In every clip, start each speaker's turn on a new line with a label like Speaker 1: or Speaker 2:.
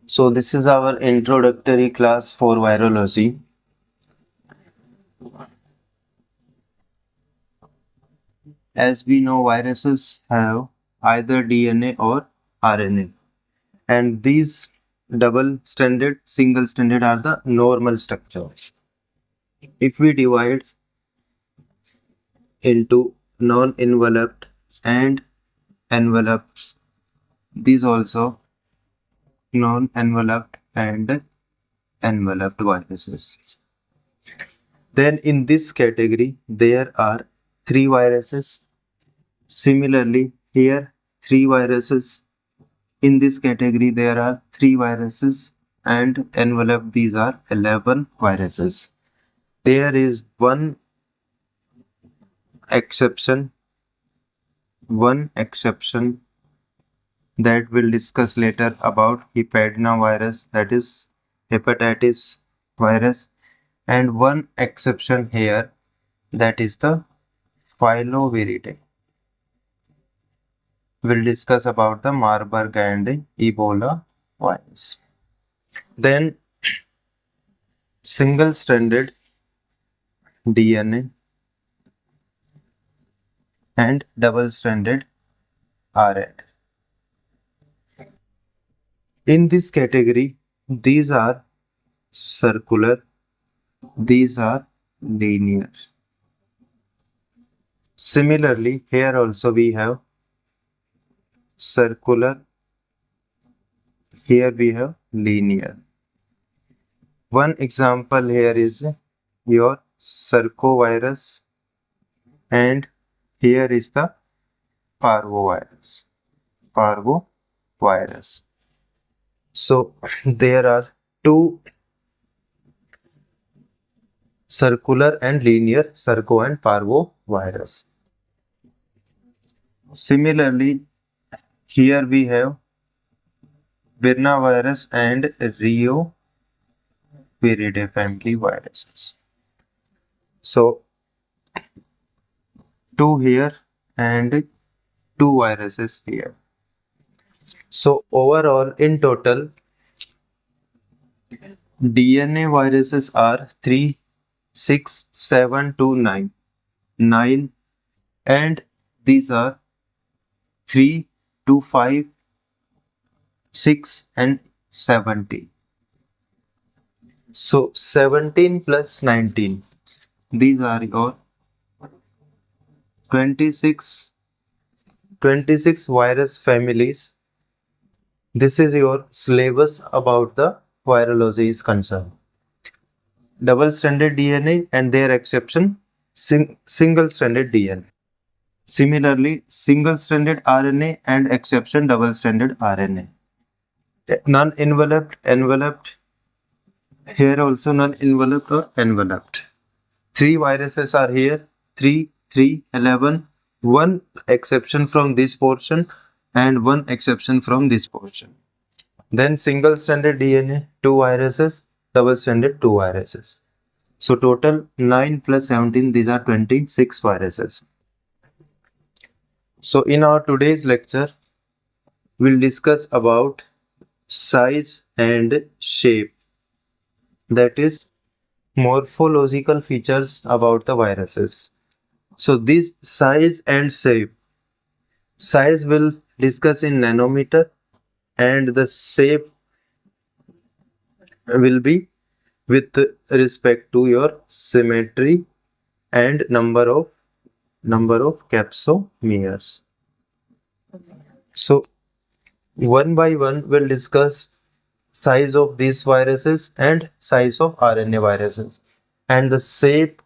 Speaker 1: So this is our introductory class for virology. As we know, viruses have either DNA or RNA, and these double-stranded, single-stranded are the normal structure. If we divide into non-enveloped and enveloped, these also non-enveloped and enveloped viruses. Then in this category, there are 3 viruses. Similarly, here 3 viruses. In this category, there are 3 viruses and enveloped these are 11 viruses. There is one exception that we'll discuss later about virus, that is hepatitis virus, and one exception here, that is the filoviridae. We'll discuss about the Marburg and Ebola virus. Then single-stranded DNA and double-stranded RNA. In this category, these are circular, these are linear. Similarly, here also we have circular, here we have linear. One example here is your circovirus, and here is the parvovirus. So there are 2 circular and linear circo and parvovirus. Similarly, here we have virus and Viridae family viruses. So 2 here and 2 viruses here. So overall, in total, DNA viruses are 3, 6, 7 to 9. 9, and these are 3 to 5, 6 and 17. So 17 plus 19, these are your 26 virus families. This is your syllabus about the virology is concerned. Double-stranded DNA and their exception, single-stranded DNA. Similarly, single-stranded RNA and exception double-stranded RNA. Non-enveloped, enveloped, here also non-enveloped or enveloped. 3 viruses are here, 3, 11, one exception from this portion and one exception from this portion. Then single-stranded DNA, 2 viruses, double-stranded 2 viruses. So total 9 plus 17, these are 26 viruses. So in our today's lecture, we'll discuss about size and shape, that is morphological features about the viruses. So this size and shape, size will discuss in nanometer and the shape will be with respect to your symmetry and number of capsomeres. So one by one we'll discuss size of these viruses and size of RNA viruses and the shape,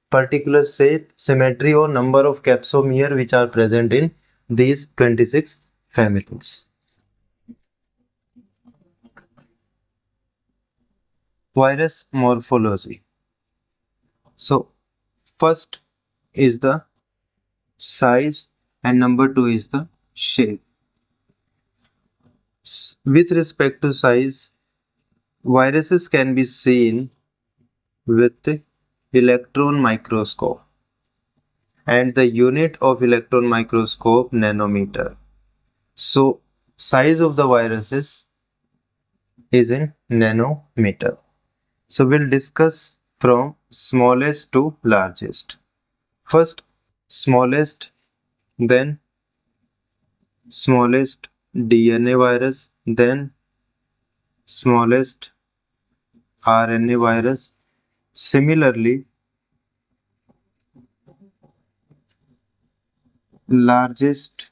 Speaker 1: particular shape, symmetry or number of capsomere which are present in these 26 families. Virus morphology. So first is the size and number 2 is the shape. With respect to size, viruses can be seen with electron microscope, and the unit of electron microscope nanometer. So size of the viruses is in nanometer. So we'll discuss from smallest to largest. First smallest, then smallest DNA virus, then smallest RNA virus. Similarly, largest,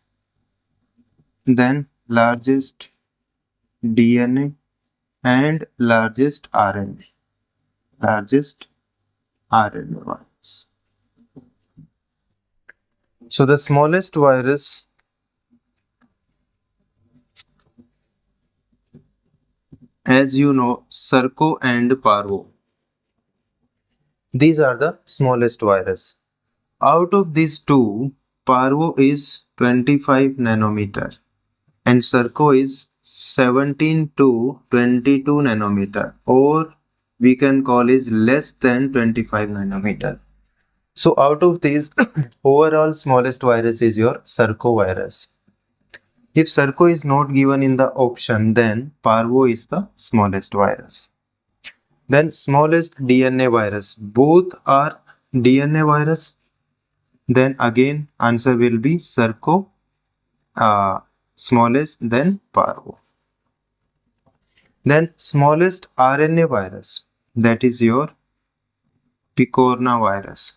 Speaker 1: then largest DNA and largest RNA. Largest RNA virus. So the smallest virus, as you know, Sarco and Parvo. These are the smallest virus. Out of these two, Parvo is 25 nanometer and Sarco is 17 to 22 nanometer, or we can call is less than 25 nanometer. So out of these, overall smallest virus is your Sarco virus. If Sarco is not given in the option, then Parvo is the smallest virus. Then smallest DNA virus. Both are DNA virus. Then again answer will be Sarco, smallest, then Parvo. Then smallest RNA virus, that is your Picorna virus.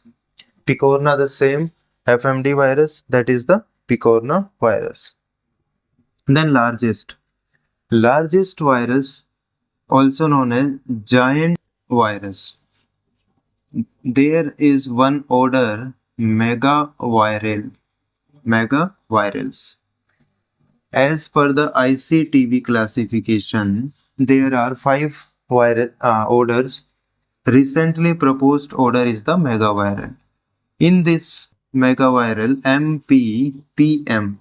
Speaker 1: Picorna the same FMD virus, that is the Picorna virus. Then largest virus, also known as giant virus. There is one order megavirals. As per the ICTV classification, there are 5 orders. Recently proposed order is the megaviral. In this megaviral MPPM,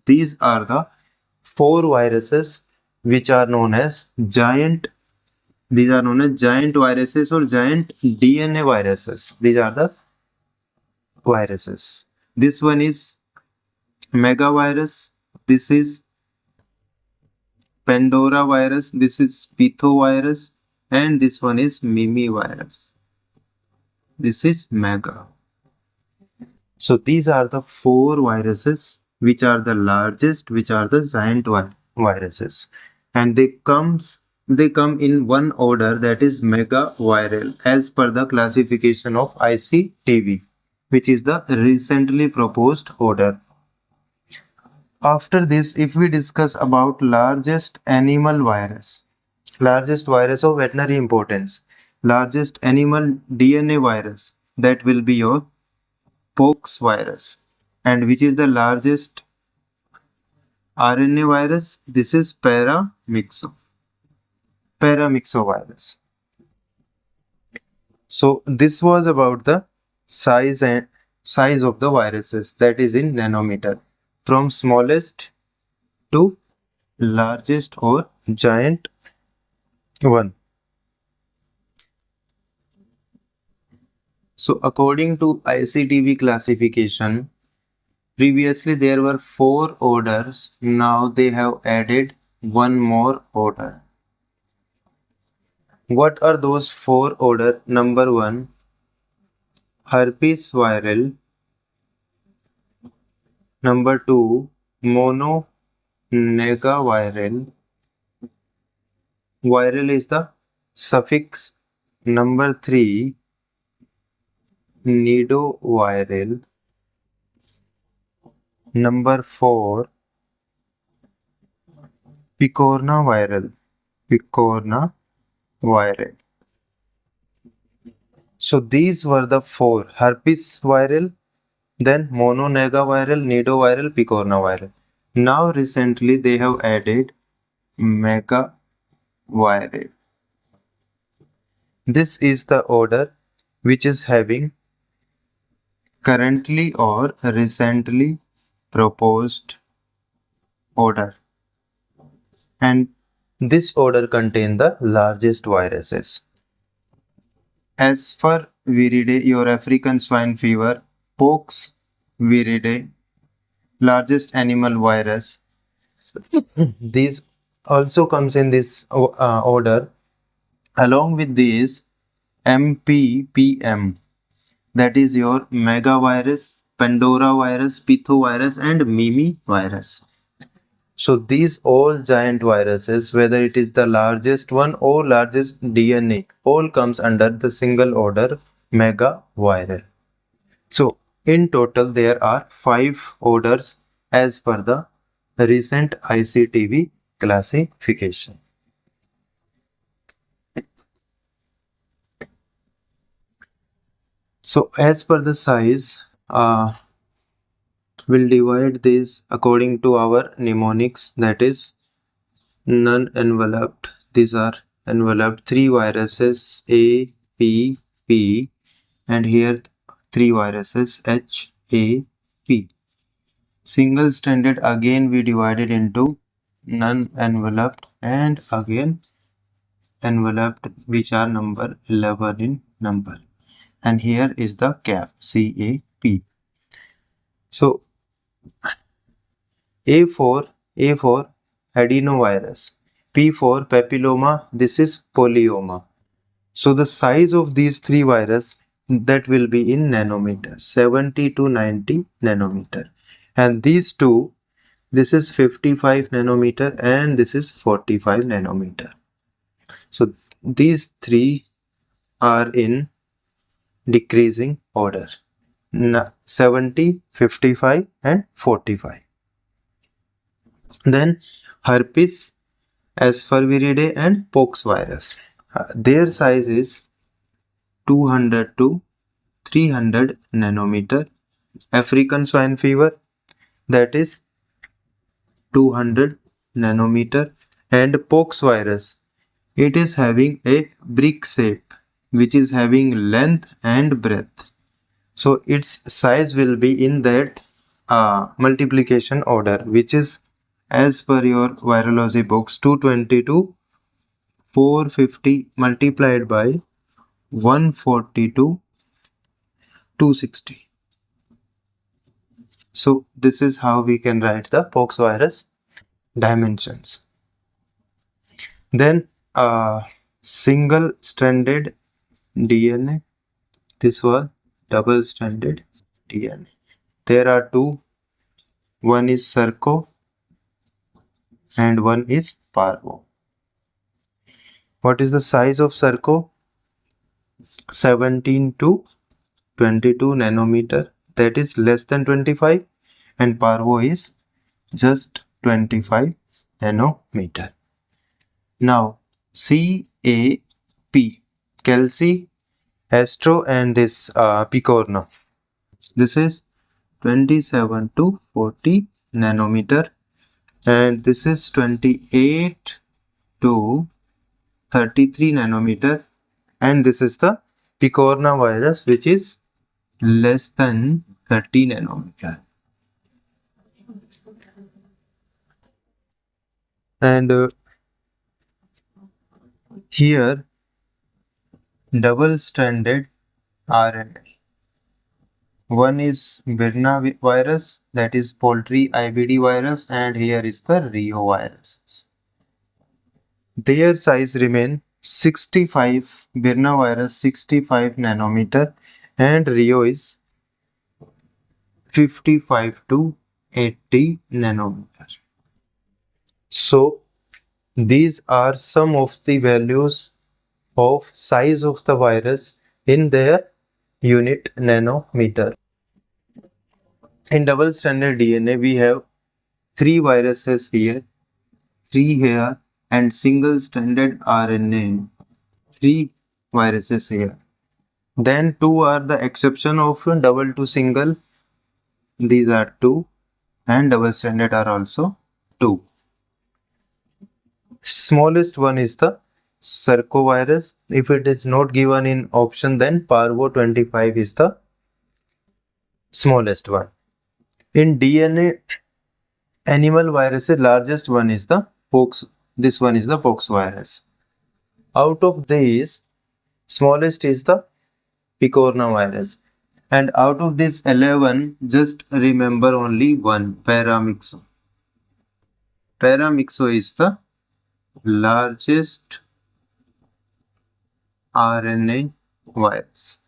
Speaker 1: these are the 4 viruses which are known as giant. These are known as giant viruses or giant DNA viruses. These are the viruses. This one is megavirus. This is Pandora virus. This is Pithovirus. And this one is Mimi virus. This is mega. So these are the 4 viruses which are the largest, which are the giant viruses, and they come in one order, that is megaviral, as per the classification of ICTV, which is the recently proposed order. After this, if we discuss about largest animal virus, largest virus of veterinary importance, largest animal DNA virus, that will be your pox virus. And which is the largest RNA virus? This is paramyxovirus. So this was about the size of the viruses, that is in nanometer, from smallest to largest or giant one. So according to ICTV classification, previously there were 4 orders, now they have added one more order. What are those 4 orders? Number 1, herpes viral. Number 2, mononegaviral. Viral is the suffix. Number 3, nidoviral. Number 4, picornaviral. So these were the 4: herpes viral, then mononegaviral, nidoviral, picornaviral. Now recently they have added megaviral. This is the order which is having currently or recently proposed order, and this order contains the largest viruses. As for Viridae, your African swine fever, pox viridae, largest animal virus. These also comes in this order. Along with these, MPPM, that is your megavirus, Pandora virus, Pithovirus, and Mimi virus. So these all giant viruses, whether it is the largest one or largest DNA, all comes under the single order megaviral. So in total there are 5 orders as per the recent ICTV classification. So as per the size, we'll divide this according to our mnemonics, that is non-enveloped. These are enveloped 3 viruses A, P, P, and here 3 viruses H, A, P. Single stranded, again we divided into non-enveloped and again enveloped, which are number 11 in number, and here is the cap CAP. So A for adenovirus, P for papilloma, this is polyoma. So the size of these 3 virus, that will be in nanometer, 70 to 90 nanometer, and these two, this is 55 nanometer and this is 45 nanometer. So these 3 are in decreasing order, 70, 55 and 45. Then herpes, aspergillidae and pox virus. Their size is 200 to 300 nanometer. African swine fever, that is 200 nanometer, and pox virus, it is having a brick shape which is having length and breadth. So its size will be in that multiplication order, which is as per your virology books 220 to 450 multiplied by 140 to 260. So this is how we can write the pox virus dimensions. Then single stranded DNA, this was double stranded DNA. There are 2, one is Sarco and one is Parvo. What is the size of Sarco? 17 to 22 nanometer, that is less than 25, and Parvo is just 25 nanometer. Now CAP, Calci, Astro, and this Picorna, this is 27 to 40 nanometer, and this is 28 to 33 nanometer, and this is the Picorna virus, which is less than 30 nanometer. And here double stranded RNA. One is Birna virus, that is poultry IBD virus, and here is the Rio virus. Their size remain 65, Birna virus 65 nanometer, and Rio is 55 to 80 nanometer. So these are some of the values of size of the virus in their unit nanometer. In double stranded DNA, we have 3 viruses here, 3 here, and single stranded RNA, 3 viruses here. Then 2 are the exception of double to single. These are 2, and double stranded are also 2. Smallest one is the Sarcovirus. If it is not given in option, then Parvo 25 is the smallest one. In DNA animal viruses, largest one is the pox. This one is the pox virus. Out of these, smallest is the picorna virus. And out of this 11, just remember only one, paramyxo. Paramyxo is the largest RNA virus.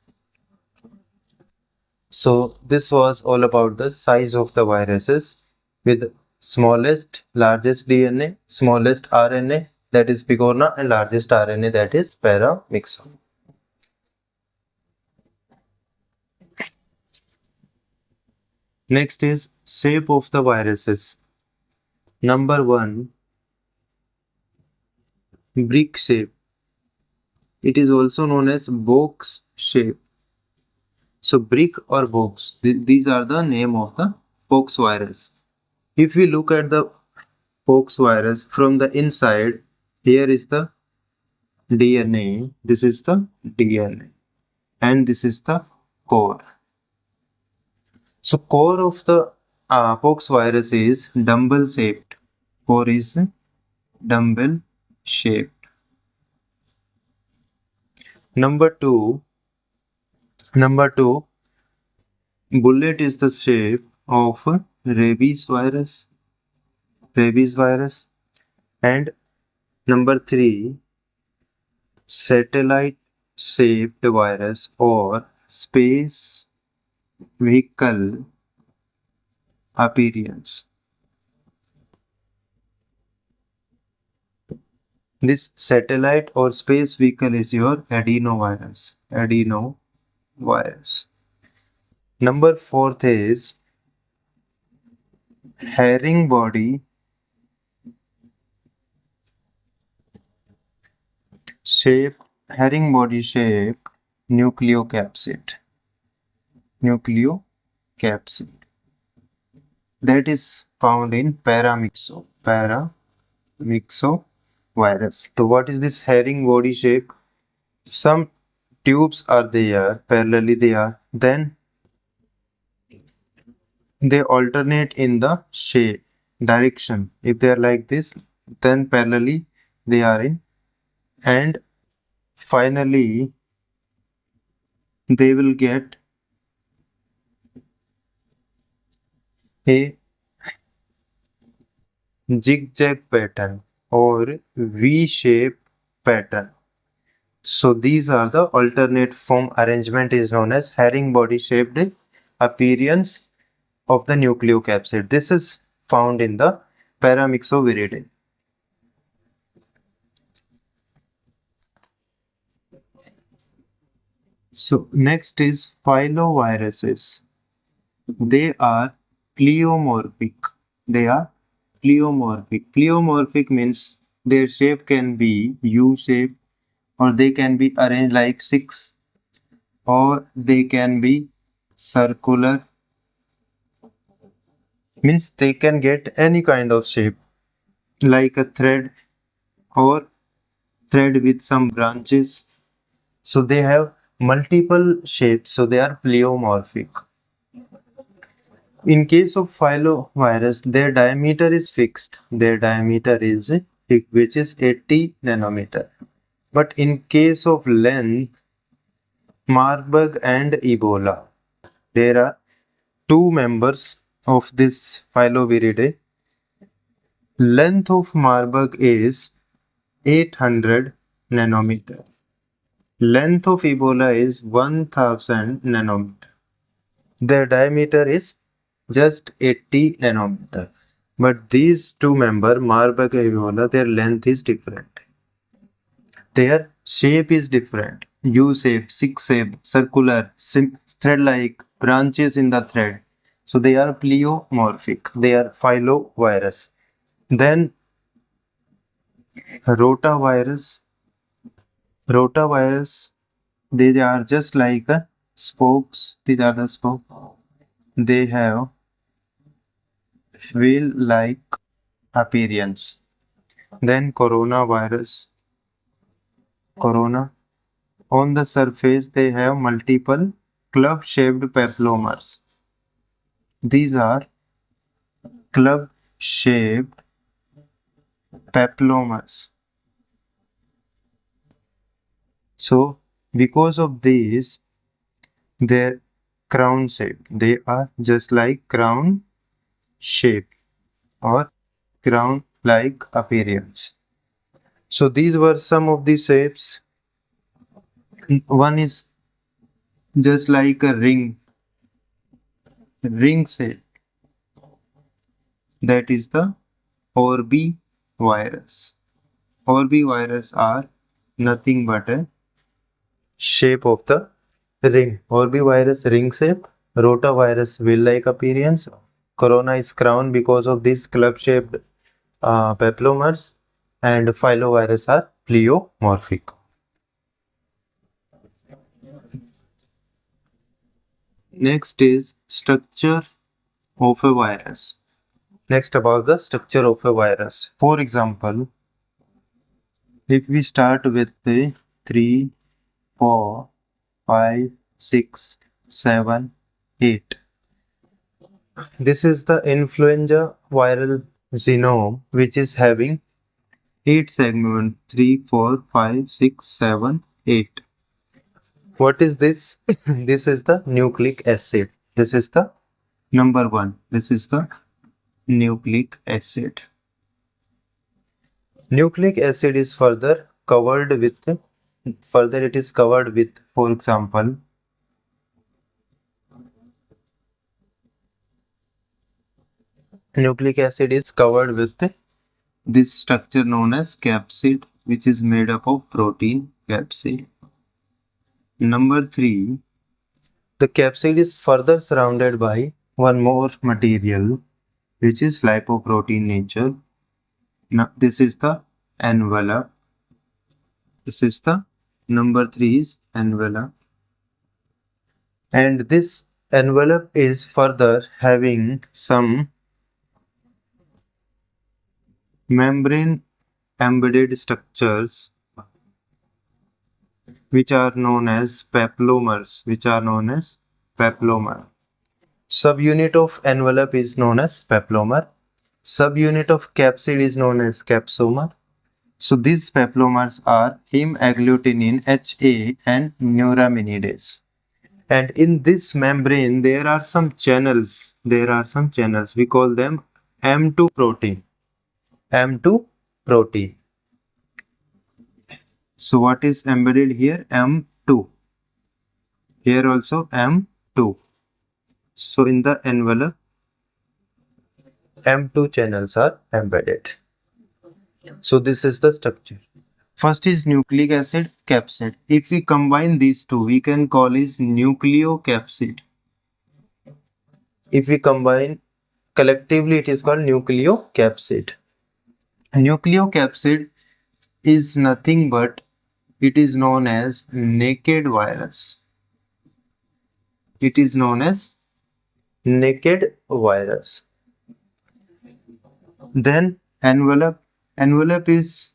Speaker 1: So this was all about the size of the viruses with smallest, largest DNA, smallest RNA that is bigorna and largest RNA that is paramyxo. Next is shape of the viruses. Number 1, brick shape. It is also known as box shape. So brick or box, these are the name of the pox virus. If we look at the pox virus from the inside, here is the DNA, this is the DNA, and this is the core. So core of the pox virus is dumbbell shaped. Core is dumbbell shaped. Number two, bullet is the shape of rabies virus. And number 3, satellite shaped virus or space vehicle appearance. This satellite or space vehicle is your adenovirus. Number 4 is herring body shape nucleocapsid. That is found in paramyxo virus. So what is this herring body shape? Some tubes are there, parallelly they are. Then they alternate in the shape, direction. If they are like this, then parallelly they are in. And finally, they will get a zigzag pattern or V-shape pattern. So these are the alternate form arrangement is known as herring body shaped appearance of the nucleocapsid. This is found in the paramyxoviridae. So next is filoviruses. They are pleomorphic. Pleomorphic means their shape can be U shape, or they can be arranged like 6, or they can be circular. Means they can get any kind of shape like a thread or thread with some branches. So they have multiple shapes, so they are pleomorphic. In case of filovirus, their diameter is fixed. Which is 80 nanometer. But in case of length, Marburg and Ebola, there are 2 members of this Filoviridae. Length of Marburg is 800 nanometer. Length of Ebola is 1000 nanometer. Their diameter is just 80 nanometer. But these 2 members, Marburg and Ebola, their length is different. Their shape is different. U shape, 6 shape, circular, thread-like, branches in the thread. So they are pleomorphic. They are filovirus. Then rotavirus, they are just like spokes. These are the spokes. They have wheel-like appearance. Then coronavirus. On the surface, they have multiple club-shaped papillomas. These are club-shaped papillomas. So, because of this, they're crown shaped. They are just like crown shape or crown like appearance. So these were some of the shapes. One is just like a ring shape. That is the orbivirus. Orbivirus are nothing but a shape of the ring. Orbivirus ring shape. Rotavirus wheel-like appearance. Corona is crown because of this club-shaped papillomas, and filovirus are pleomorphic. Next is structure of a virus. Next, about the structure of a virus. For example, if we start with the 3, 4, 5, 6, 7, 8. This is the influenza viral genome, which is having 8 segments: 3, 4, 5, 6, 7, 8. What is this? This is the nucleic acid. This is the number 1. This is the nucleic acid. Nucleic acid is further covered with, for example, nucleic acid is covered with this structure known as capsid, which is made up of protein capsid. Number 3, the capsid is further surrounded by one more material, which is lipoprotein nature. Now, this is the envelope. This is the number 3 is envelope. And this envelope is further having some membrane embedded structures, which are known as papillomers. Subunit of envelope is known as papillomer. Subunit of capsid is known as capsomer. So these papillomers are heme agglutinin HA and neuraminidase. And in this membrane there are some channels. We call them M2 protein. So what is embedded here? M2. Here also M2. So in the envelope, M2 channels are embedded. So this is the structure. First is nucleic acid, capsid. If we combine these two, we can call it nucleocapsid. If we combine collectively, it is called nucleocapsid. Nucleocapsid is nothing but it is known as naked virus. It is known as naked virus. Then envelope is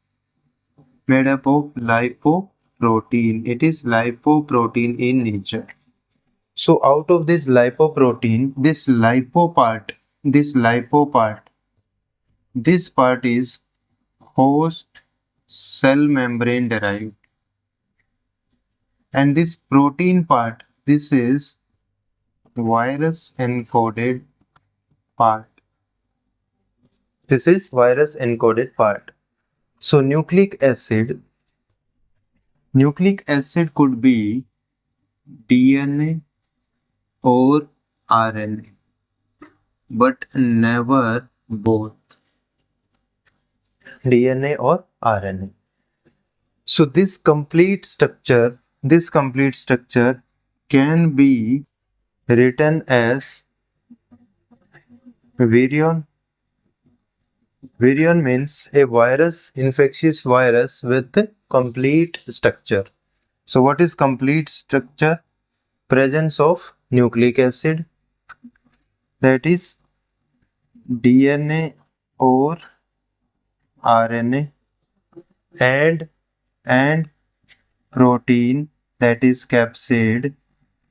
Speaker 1: made up of lipoprotein. It is lipoprotein in nature. So out of this lipoprotein, this part is host cell membrane derived. And this protein part, this is virus encoded part. This is virus encoded part. So nucleic acid could be DNA or RNA, but never both. DNA or RNA. So this complete structure can be written as virion. Virion means a virus, infectious virus with complete structure. So what is complete structure? Presence of nucleic acid, that is DNA or RNA, and protein, that is capsid,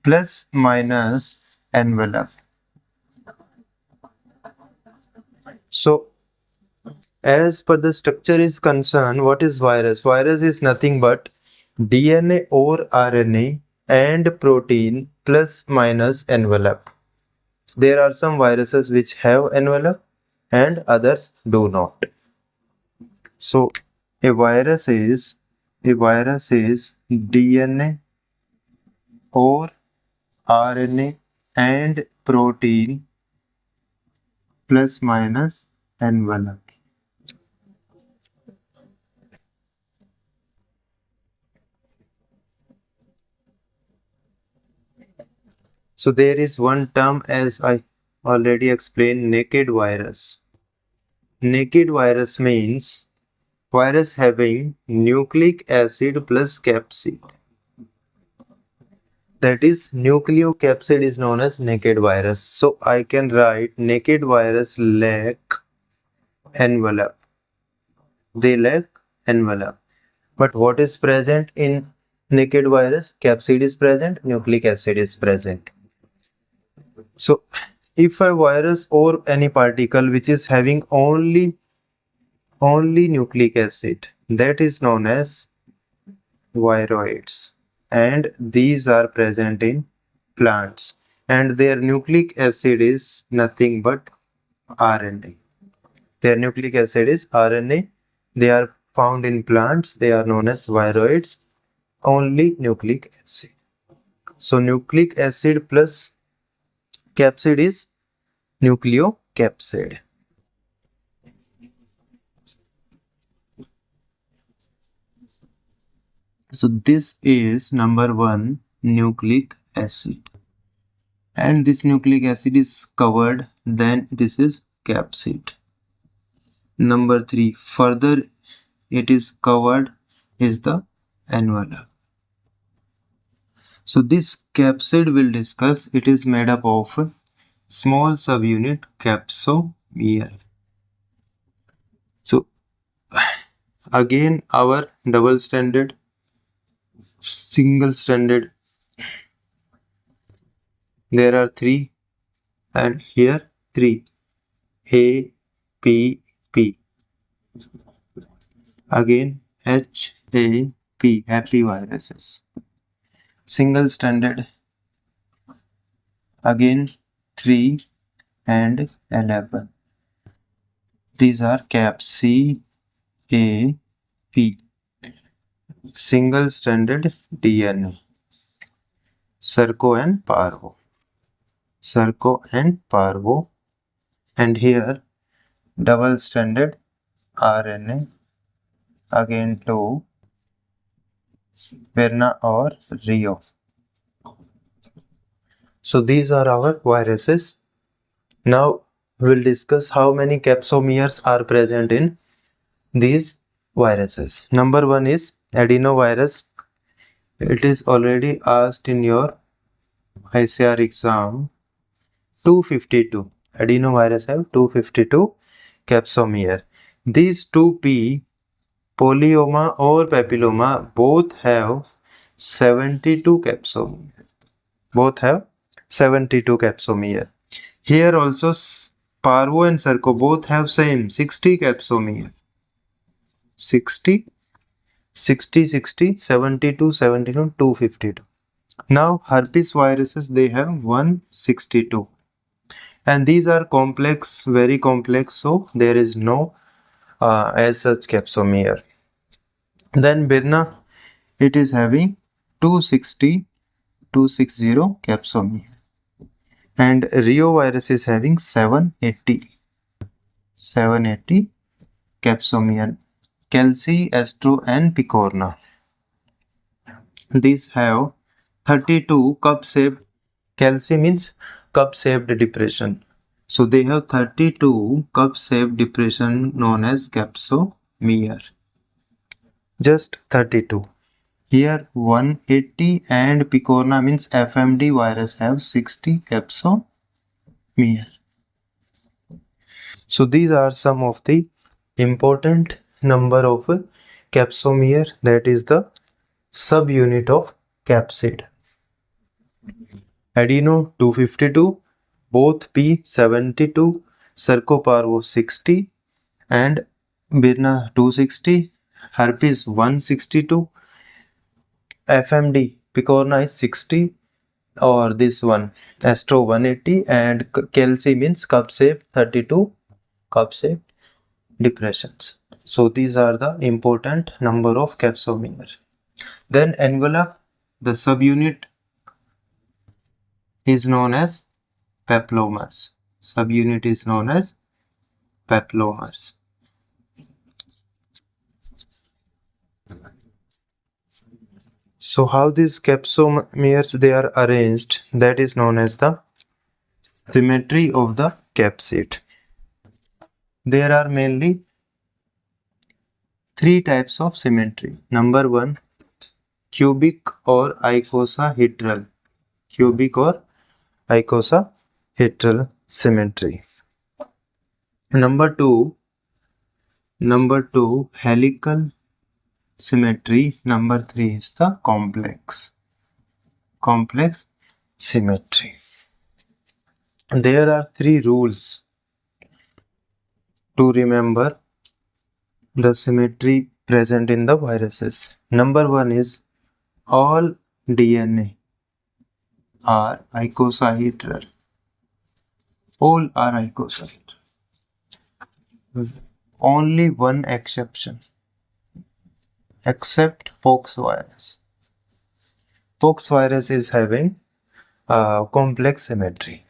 Speaker 1: plus minus envelope. So as per the structure is concerned, what is virus? Virus is nothing but DNA or RNA and protein plus minus envelope. There are some viruses which have envelope and others do not. So A virus is DNA or RNA and protein plus minus envelope. So there is one term, as I already explained, naked virus. Naked virus means virus having nucleic acid plus capsid. That is, nucleocapsid is known as naked virus. So I can write naked virus lack envelope. They lack envelope. But what is present in naked virus? Capsid is present, nucleic acid is present. So if a virus or any particle which is having only nucleic acid, that is known as viroids, and these are present in plants, and their nucleic acid is nothing but RNA. Their nucleic acid is RNA. They are found in plants. They are known as viroids. Only nucleic acid. So nucleic acid plus capsid is nucleocapsid. So this is number 1, nucleic acid. And this nucleic acid is covered, then this is capsid. Number 3, further it is covered is the envelope. So this capsid we'll discuss. It is made up of small subunit capsomere. So again our double stranded, single stranded, there are 3 and here 3, A, P, P. Again H, A, P, happy viruses. Single stranded, again 3 and 11. These are cap C, A, P. Single stranded DNA. Sarco and Parvo. Sarco and Parvo. And here double stranded RNA. Again 2, Verna or Rio. So these are our viruses. Now we'll discuss how many capsomeres are present in these viruses. Number 1 is adenovirus. It is already asked in your ICAR exam. 252. Adenovirus have 252 capsomere. These 2P, polyoma or papilloma, both have 72 capsomere. Both have 72 capsomere. Here also Parvo and Sarco both have same 60 capsomere. 60, 60, 60, 72, 72, 252. Now herpes viruses, they have 162. And these are complex, very complex, so there is no as such capsomere. Then Birna, it is having 260, 260 capsomere. And Rio virus is having 780, 780 capsomere. Kelsey, Astro and Picorna. These have 32 cup-shaped. Kelsey means cup-shaped depression. So they have 32 cup-shaped depression known as capsomere. Just 32. Here 180 and Picorna means FMD virus have 60 capsomere. So these are some of the important number of capsomere, that is the subunit of capsid. Adeno 252, both P 72, Sarcoparvo 60 and Birna 260, herpes 162, FMD Picorna is 60, or this one Astro 180, and Kelsey means cup shaped 32 cup shaped depressions. So these are the important number of capsomeres. Then envelope, the subunit is known as peplomers. Subunit is known as peplomers. So how these capsomeres they are arranged, that is known as the symmetry of the capsid. There are mainly three types of symmetry. Number one, cubic or icosahedral. Cubic or icosahedral symmetry. Number two, helical symmetry. Number three is the complex symmetry. There are three rules to remember the symmetry present in the viruses. Number one is all DNA are icosahedral. All are icosahedral. Only one exception, except pox virus. Pox virus is having complex symmetry.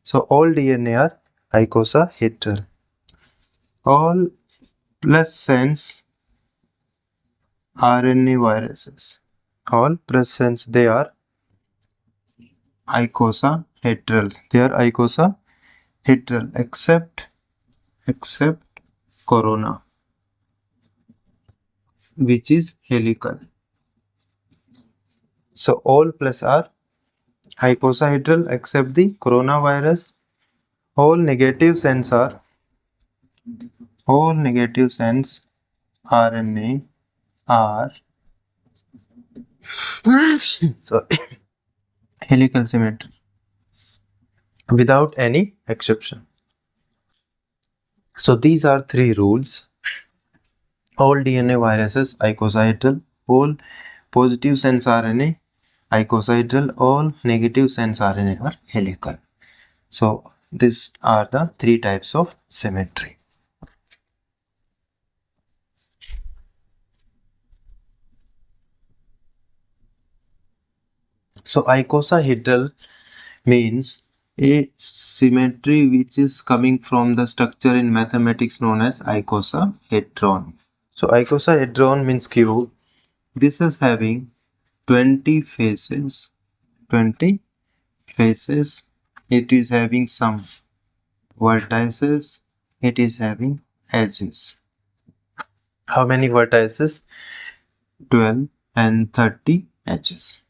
Speaker 1: So all DNA are icosahedral. All plus sense RNA viruses. All plus sense they are icosahedral. They are icosahedral except corona, which is helical. So all plus are icosahedral except the coronavirus. All negative sense RNA are sorry, helical symmetry without any exception. So these are three rules. All DNA viruses icosahedral, all positive sense RNA icosahedral, all negative sense RNA are helical. So these are the three types of symmetry. So icosahedral means a symmetry which is coming from the structure in mathematics known as icosahedron. So icosahedron means cube. This is having 20 faces. 20 faces. It is having some vertices. It is having edges. How many vertices? 12 and 30 edges.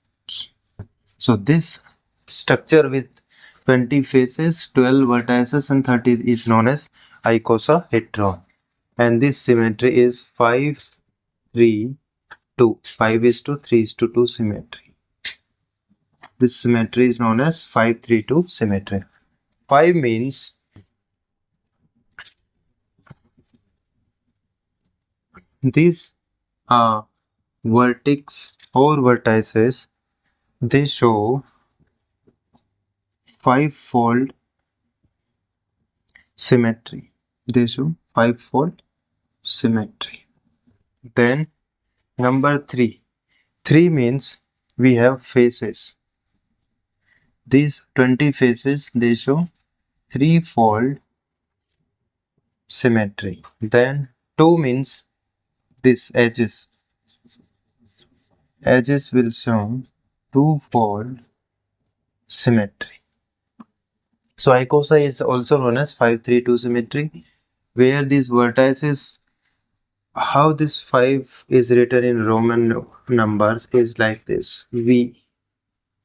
Speaker 1: So this structure with 20 faces, 12 vertices and 30 is known as icosahedron. And this symmetry is 5:3:2. 5:3:2 symmetry. This symmetry is known as 5:3:2 symmetry. 5 means these vertex or vertices, they show five-fold symmetry. They show five-fold symmetry. Then number 3. 3 means we have faces. These 20 faces, they show threefold symmetry. Then 2 means this edges. Edges will show twofold symmetry. So icosa is also known as 5:3:2 symmetry, where these vertices, how this 5 is written in Roman numbers is like this: V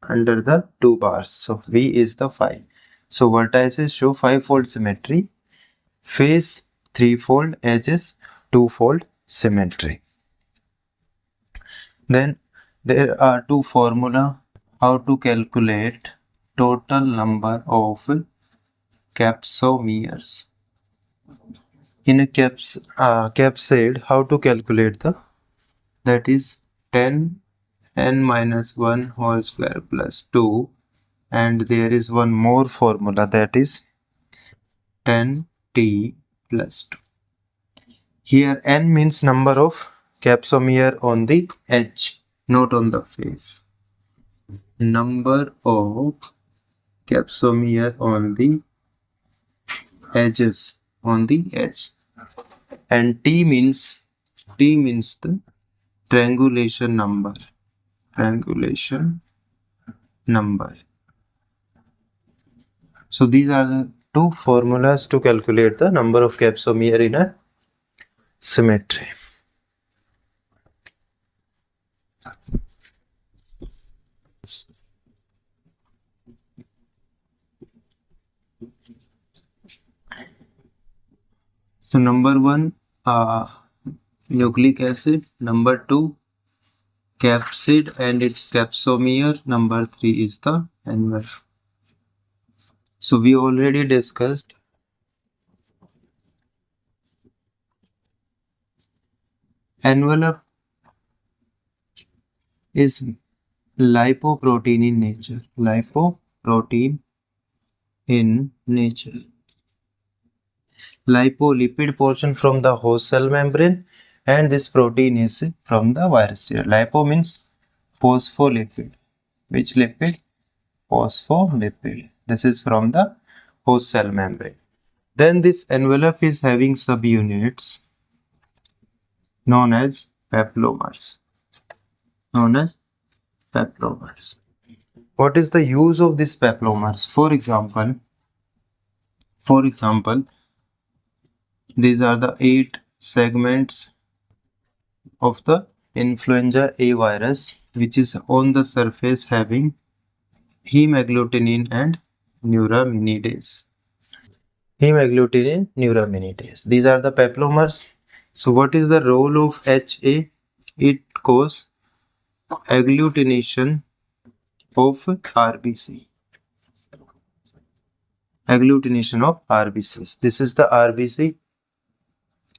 Speaker 1: under the 2 bars. So V is the 5. So vertices show five-fold symmetry, face threefold, edges twofold symmetry. Then there are two formula how to calculate total number of capsomeres. In a capsid, how to calculate that is 10 n minus 1 whole square plus 2, and there is one more formula, that is 10 t plus 2. Here N means number of capsomere on the edge, not on the face. Number of capsomere on the edges, on the edge. And T means the triangulation number. Triangulation number. So these are the two formulas to calculate the number of capsomere in a symmetry. So number 1, nucleic acid. Number 2, capsid and its capsomere. Number 3 is the envelope. So we already discussed envelope is lipoprotein in nature. Lipoprotein in nature. Lipolipid portion from the host cell membrane, and this protein is from the virus layer. Lipo means phospholipid. Which lipid? Phospholipid. This is from the host cell membrane. Then this envelope is having subunits known as peplomers. Known as peplomers. What is the use of these peplomers? For example, these are the 8 segments of the influenza A virus, which is on the surface having hemagglutinin and neuraminidase. These are the peplomers. So what is the role of HA? It causes agglutination of RBC. Agglutination of RBCs. This is the RBC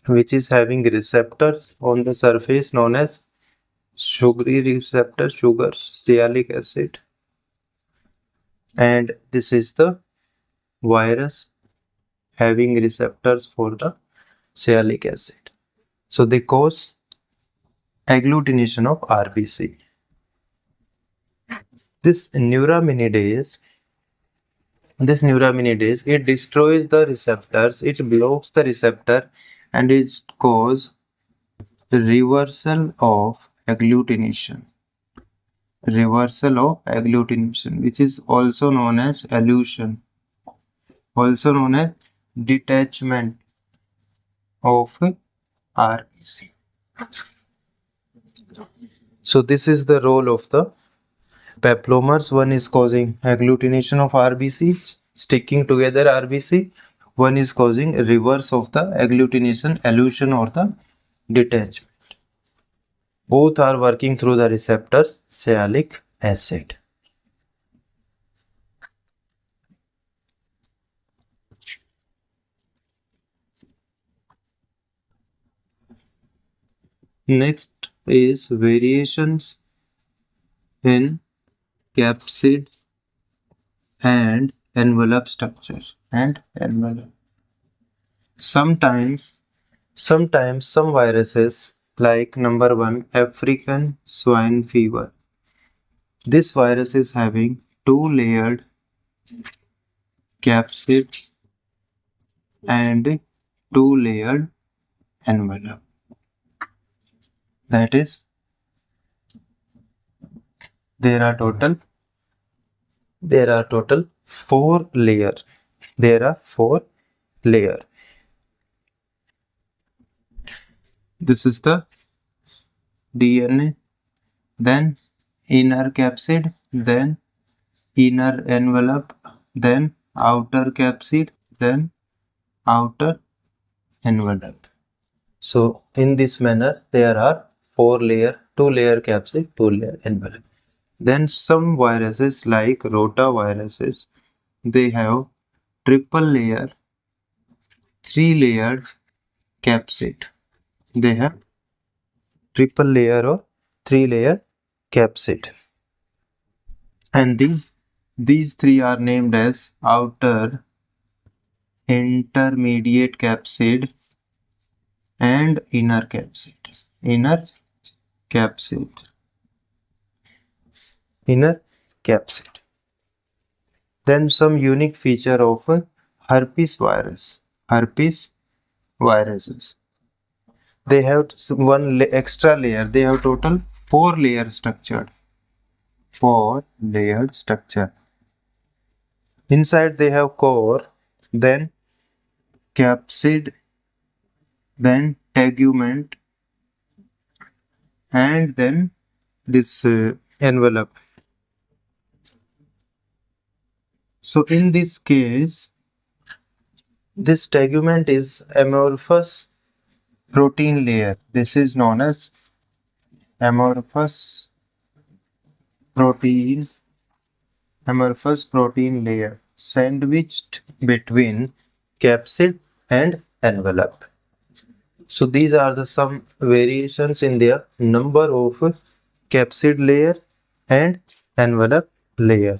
Speaker 1: which is having receptors on the surface known as sugary receptor, sugar, sialic acid. And this is the virus having receptors for the sialic acid. So they cause agglutination of RBC. This neuraminidase, it destroys the receptors, it blocks the receptor, and it causes reversal of agglutination. Which is also known as elution, also known as detachment of RBC. So this is the role of the peplomers. One is causing agglutination of RBC, sticking together RBC. One is causing reverse of the agglutination, elution, or the detachment. Both are working through the receptors, sialic acid. Next is variations in capsid and envelope structure and envelope. Sometimes some viruses, like number 1, African swine fever. This virus is having 2-layered capsid and 2-layered envelope. That is, there are total 4 layers. There are 4 layers. This is the DNA, then inner capsid, then inner envelope, then outer capsid, then outer envelope. So in this manner there are 4 layer, 2-layer capsid, 2-layer envelope. Then some viruses like rotaviruses, they have triple layer, 3-layered capsid. They have triple layer or 3-layer capsid. And these 3 are named as outer, intermediate capsid and inner capsid. Inner capsid. Inner capsid. Then some unique feature of herpes virus. Herpes viruses. They have one extra layer. They have total 4-layer structure. 4-layered structure. Inside they have core, then capsid, then tegument, and then this envelope. So in this case, this tegument is amorphous protein layer. This is known as amorphous protein layer sandwiched between capsid and envelope. So these are the some variations in their number of capsid layer and envelope layer.